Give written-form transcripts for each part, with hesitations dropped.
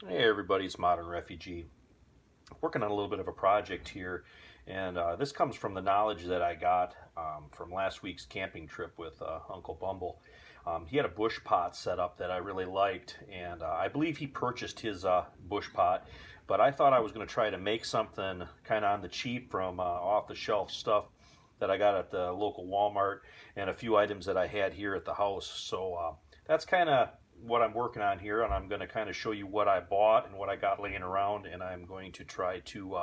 Hey everybody, it's Modern Refugee. Working on a little bit of a project here, and this comes from the knowledge that I got from last week's camping trip with Uncle Bumble. He had a bush pot set up that I really liked, and I believe he purchased his bush pot, but I thought I was going to try to make something kind of on the cheap from off-the-shelf stuff that I got at the local Walmart and a few items that I had here at the house. So that's kind of what I'm working on here, and I'm going to kind of show you what I bought and what I got laying around, and I'm going to try to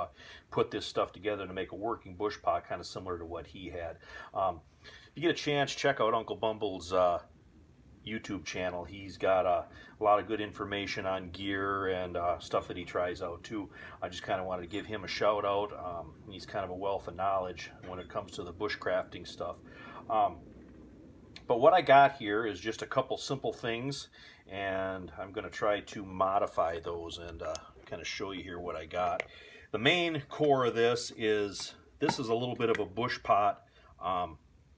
put this stuff together to make a working bush pot kind of similar to what he had. If you get a chance, check out Uncle Bumble's YouTube channel. He's got a lot of good information on gear and stuff that he tries out too. I just kind of wanted to give him a shout out. He's kind of a wealth of knowledge when it comes to the bushcrafting stuff. But what I got here is just a couple simple things, and I'm going to try to modify those and kind of show you here what I got. The main core of this is a little bit of a bush pot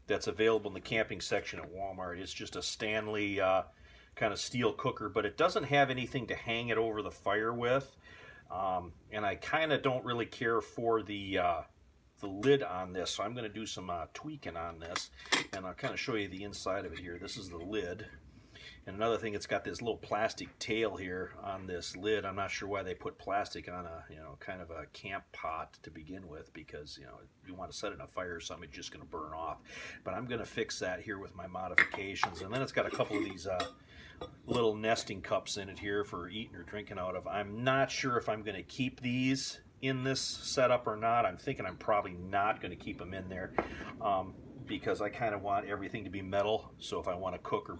that's available in the camping section at Walmart. It's just a Stanley kind of steel cooker, but it doesn't have anything to hang it over the fire with. And I kind of don't really care for the lid on this, so I'm going to do some tweaking on this, and I'll kind of show you the inside of it here. This is the lid, and another thing, it's got this little plastic tail here on this lid. I'm not sure why they put plastic on a kind of a camp pot to begin with, because you want to set it on fire or something, it's just going to burn off. But I'm going to fix that here with my modifications. And then it's got a couple of these little nesting cups in it here for eating or drinking out of. I'm not sure if I'm going to keep these in this setup or not. I'm thinking I'm probably not going to keep them in there because I kind of want everything to be metal, so if I want to cook or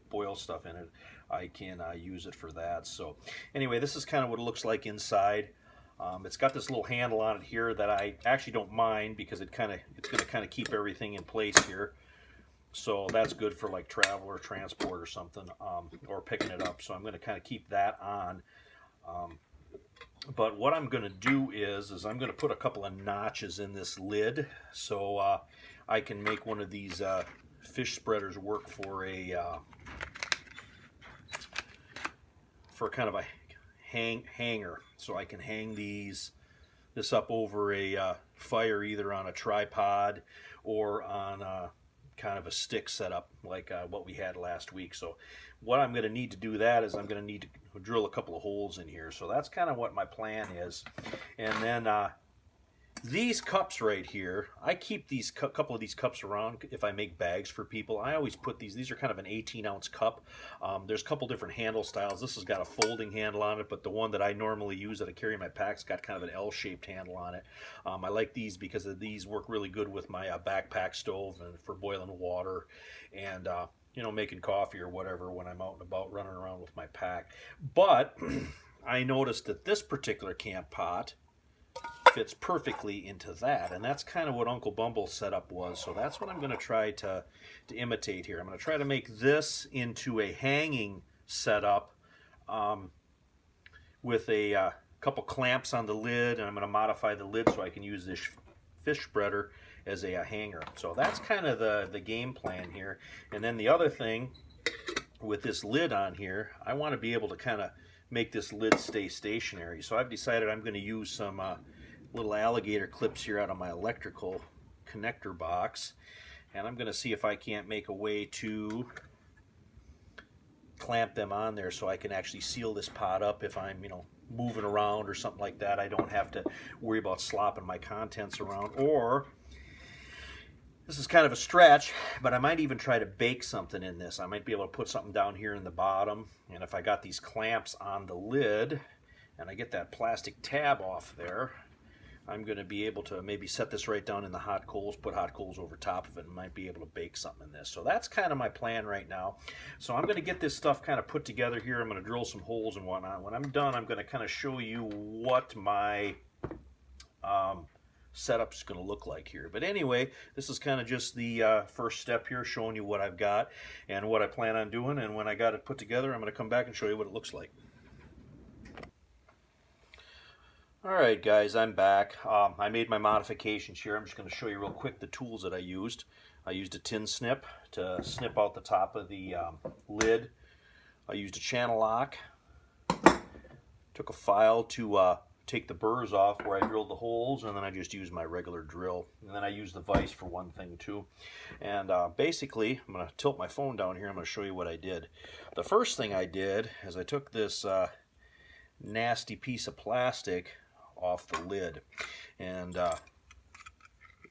boil stuff in it, I can use it for that. So anyway, this is kind of what it looks like inside. It's got this little handle on it here that I actually don't mind, because it's going to kind of keep everything in place here. So that's good for like travel or transport or something, or picking it up. So I'm going to kind of keep that on. But what I'm going to do is I'm going to put a couple of notches in this lid, so I can make one of these fish spreaders work for kind of a hanger. So I can hang this up over a fire, either on a tripod or on kind of a stick setup like what we had last week. So what I'm going to need to do that is I'm going to need to drill a couple of holes in here. So that's kind of what my plan is. And then these cups right here, I keep these couple of these cups around if I make bags for people. I always put these are kind of an 18-ounce cup. There's a couple different handle styles. This has got a folding handle on it, but the one that I normally use that I carry in my pack's got kind of an L-shaped handle on it. I like these because these work really good with my backpack stove and for boiling water and making coffee or whatever when I'm out and about running around with my pack. But I noticed that this particular camp pot fits perfectly into that, and that's kind of what Uncle Bumble's setup was. So that's what I'm going to try to imitate here. I'm going to try to make this into a hanging setup with a couple clamps on the lid, and I'm going to modify the lid so I can use this fish spreader as a hanger. So that's kind of the game plan here. And then the other thing with this lid on here, I want to be able to kind of make this lid stay stationary. So I've decided I'm going to use some little alligator clips here out of my electrical connector box, and I'm going to see if I can't make a way to clamp them on there so I can actually seal this pot up if I'm moving around or something like that. I don't have to worry about slopping my contents around. Or this is kind of a stretch, but I might even try to bake something in this. I might be able to put something down here in the bottom, and if I got these clamps on the lid and I get that plastic tab off there, I'm going to be able to maybe set this right down in the hot coals, put hot coals over top of it, and might be able to bake something in this. So that's kind of my plan right now. So I'm going to get this stuff kind of put together here. I'm going to drill some holes and whatnot. When I'm done, I'm going to kind of show you what my setup is going to look like here. But anyway, this is kind of just the first step here, showing you what I've got and what I plan on doing. And when I got it put together, I'm going to come back and show you what it looks like. Alright guys, I'm back. I made my modifications here. I'm just going to show you real quick the tools that I used. I used a tin snip to snip out the top of the lid. I used a channel lock. Took a file to take the burrs off where I drilled the holes, and then I just used my regular drill. And then I used the vise for one thing too. And basically, I'm going to tilt my phone down here. I'm going to show you what I did. The first thing I did is I took this nasty piece of plastic off the lid, and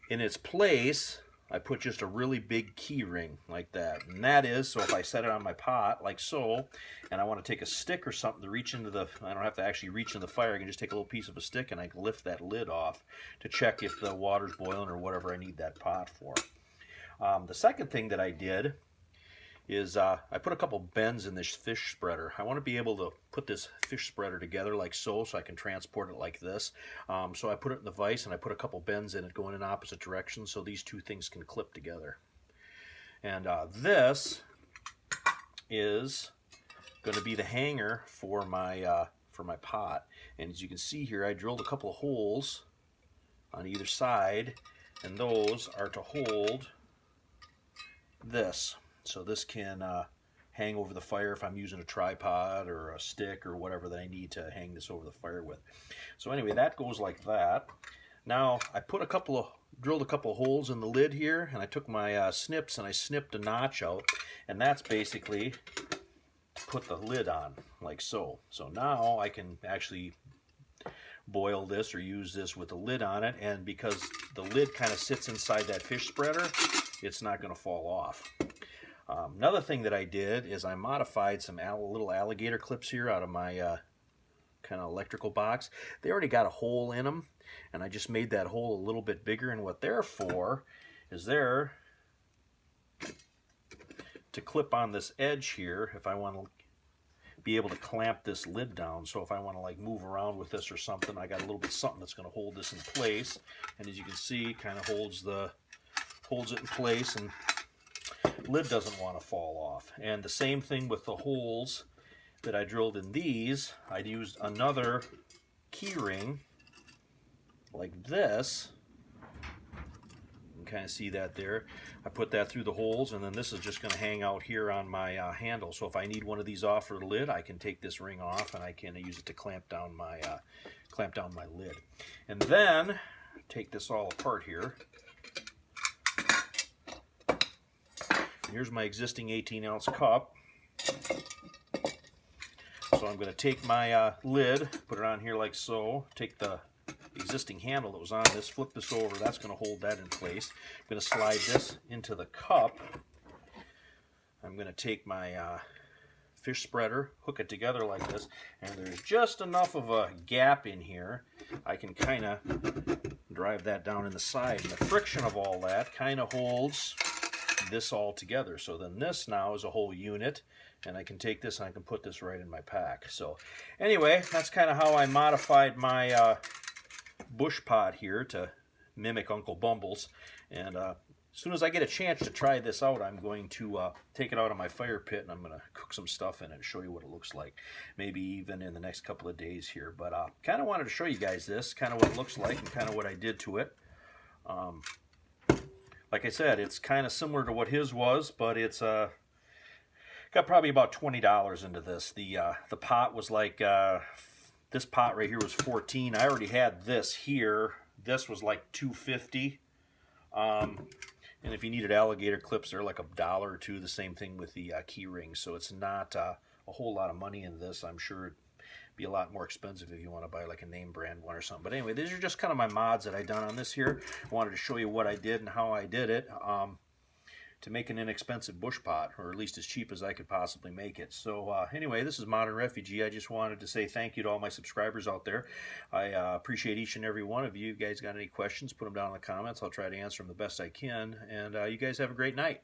in its place I put just a really big key ring like that, and that is so if I set it on my pot like so, and I want to take a stick or something to reach into the, I don't have to actually reach in the fire, I can just take a little piece of a stick and I can lift that lid off to check if the water's boiling or whatever I need that pot for. The second thing that I did is I put a couple bends in this fish spreader. I want to be able to put this fish spreader together like so I can transport it like this. So I put it in the vise and I put a couple bends in it going in opposite directions so these two things can clip together. And this is going to be the hanger for my pot. And as you can see here, I drilled a couple of holes on either side, and those are to hold this. So this can hang over the fire if I'm using a tripod or a stick or whatever that I need to hang this over the fire with. So anyway, that goes like that. Now I drilled a couple of holes in the lid here, and I took my snips and I snipped a notch out, and that's basically to put the lid on like so. So now I can actually boil this or use this with the lid on it, and because the lid kind of sits inside that fish spreader, it's not going to fall off. Another thing that I did is I modified some little alligator clips here out of my kind of electrical box. They already got a hole in them, and I just made that hole a little bit bigger, and what they're for is they're to clip on this edge here if I want to be able to clamp this lid down. So if I want to like move around with this or something, I got a little bit something that's going to hold this in place, and as you can see, kind of holds it in place, and lid doesn't want to fall off. And the same thing with the holes that I drilled in these. I used another key ring like this. You can kind of see that there. I put that through the holes, and then this is just going to hang out here on my handle. So if I need one of these off for the lid, I can take this ring off and I can use it to clamp down my lid. And then take this all apart here. Here's my existing 18-ounce cup. So I'm going to take my lid, put it on here like so, take the existing handle that was on this, flip this over, that's going to hold that in place. I'm going to slide this into the cup. I'm going to take my fish spreader, hook it together like this, and there's just enough of a gap in here. I can kind of drive that down in the side, and the friction of all that kind of holds this all together. So then this now is a whole unit, and I can take this and I can put this right in my pack. So anyway, that's kind of how I modified my bush pot here to mimic Uncle Bumble's. And as soon as I get a chance to try this out, I'm going to take it out of my fire pit, and I'm going to cook some stuff in it and show you what it looks like, maybe even in the next couple of days here. But kind of wanted to show you guys this, kind of what it looks like and kind of what I did to it. Like I said, it's kind of similar to what his was, but it's got probably about $20 into this. The pot was like, this pot right here was $14. I already had this here. This was like $2.50. And if you needed alligator clips, they're like $1 or $2. The same thing with the key ring. So it's not a whole lot of money in this. I'm sure it'd be a lot more expensive if you want to buy like a name brand one or something. But anyway, these are just kind of my mods that I done on this here. I wanted to show you what I did and how I did it to make an inexpensive bush pot, or at least as cheap as I could possibly make it. So anyway, this is Modern Refugee. I just wanted to say thank you to all my subscribers out there. I appreciate each and every one of you. You guys got any questions, put them down in the comments. I'll try to answer them the best I can. And you guys have a great night.